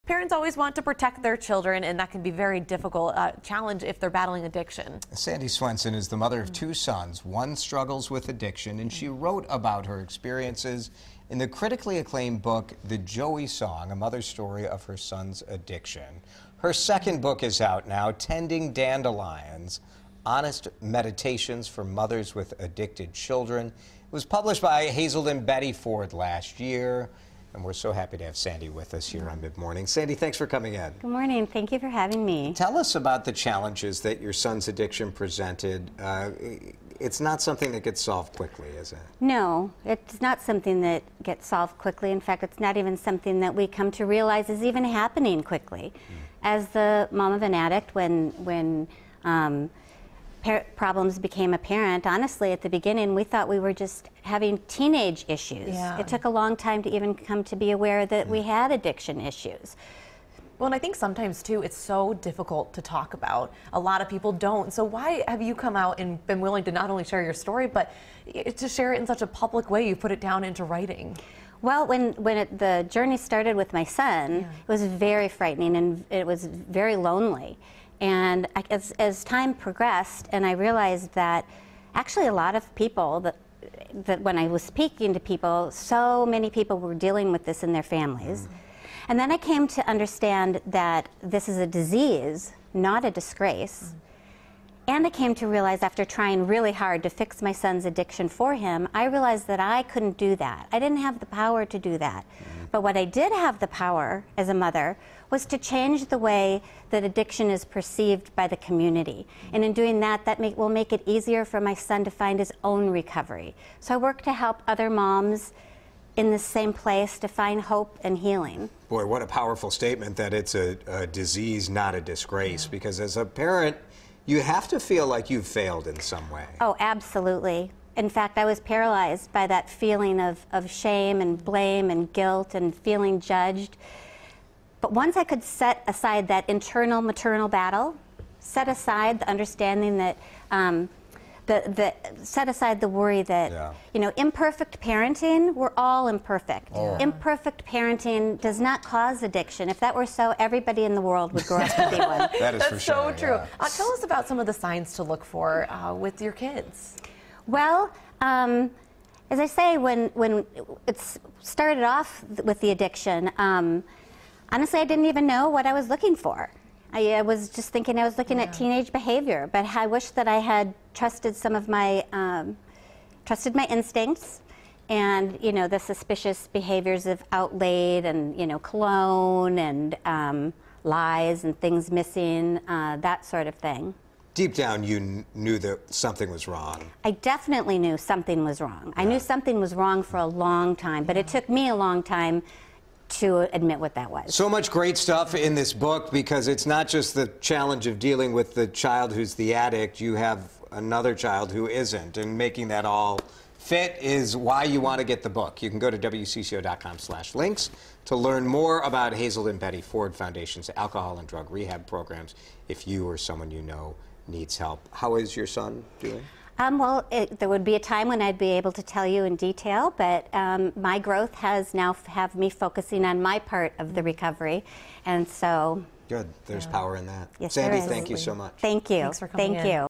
Parents always want to protect their children, and that can be very difficult challenge if they're battling addiction. Sandy Swenson is the mother of two sons. One struggles with addiction, and she wrote about her experiences in the critically acclaimed book, The Joey Song, a mother's story of her son's addiction. Her second book is out now, Tending Dandelions, Honest Meditations for Mothers with Addicted Children. It was published by Hazel and Betty Ford last year. And we're so happy to have Sandy with us here on Mid-Morning. Sandy, thanks for coming in. Good morning. Thank you for having me. Tell us about the challenges that your son's addiction presented. It's not something that gets solved quickly, is it? No, it's not something that gets solved quickly. In fact, it's not even something that we come to realize is even happening quickly. As the mom of an addict, when problems became apparent, honestly, at the beginning, we thought we were just having teenage issues. Yeah. It took a long time to even come to be aware that we had addiction issues. Well, and I think sometimes, too, it's so difficult to talk about. A lot of people don't. So why have you come out and been willing to not only share your story, but to share it in such a public way? You put it down into writing. Well, when the journey started with my son, it was very frightening and it was very lonely. And as time progressed, and I realized that actually a lot of people, that when I was speaking to people, so many people were dealing with this in their families. And then I came to understand that this is a disease, not a disgrace. And I came to realize, after trying really hard to fix my son's addiction for him, I realized that I couldn't do that. I didn't have the power to do that. But what I did have the power as a mother was to change the way that addiction is perceived by the community. And in doing that, will make it easier for my son to find his own recovery. So I work to help other moms in the same place to find hope and healing. Boy, what a powerful statement that it's a disease, not a disgrace, because as a parent, you have to feel like you've failed in some way. Oh, absolutely. In fact, I was paralyzed by that feeling of shame and blame and guilt and feeling judged. But once I could set aside that internal maternal battle, set aside the understanding that, set aside the worry that, you know, imperfect parenting, we're all imperfect. Imperfect parenting does not cause addiction. If that were so, everybody in the world would grow up to be one. That is for sure. So true. Tell us about some of the signs to look for with your kids. Well, as I say, when it started off with the addiction, honestly, I didn't even know what I was looking for. I was just thinking I was looking at teenage behavior, but I wish that I had trusted some of my, trusted my instincts, and, you know, the suspicious behaviors of outlaid and, you know, cologne and lies and things missing, that sort of thing. Deep down, you knew that something was wrong. I definitely knew something was wrong. I knew something was wrong for a long time, but it took me a long time to admit what that was. So much great stuff in this book, because it's not just the challenge of dealing with the child who's the addict. You have another child who isn't, and making that all fit is why you want to get the book. You can go to WCCO.com/links to learn more about Hazel and Betty Ford Foundation's alcohol and drug rehab programs if you or someone you know needs help. How is your son doing? Well, there would be a time when I'd be able to tell you in detail, but my growth has now have me focusing on my part of the recovery, and so... Good. There's power in that. Yes, Sandy, there is. thank you so much. Thank you. Thanks for coming in. Thank you.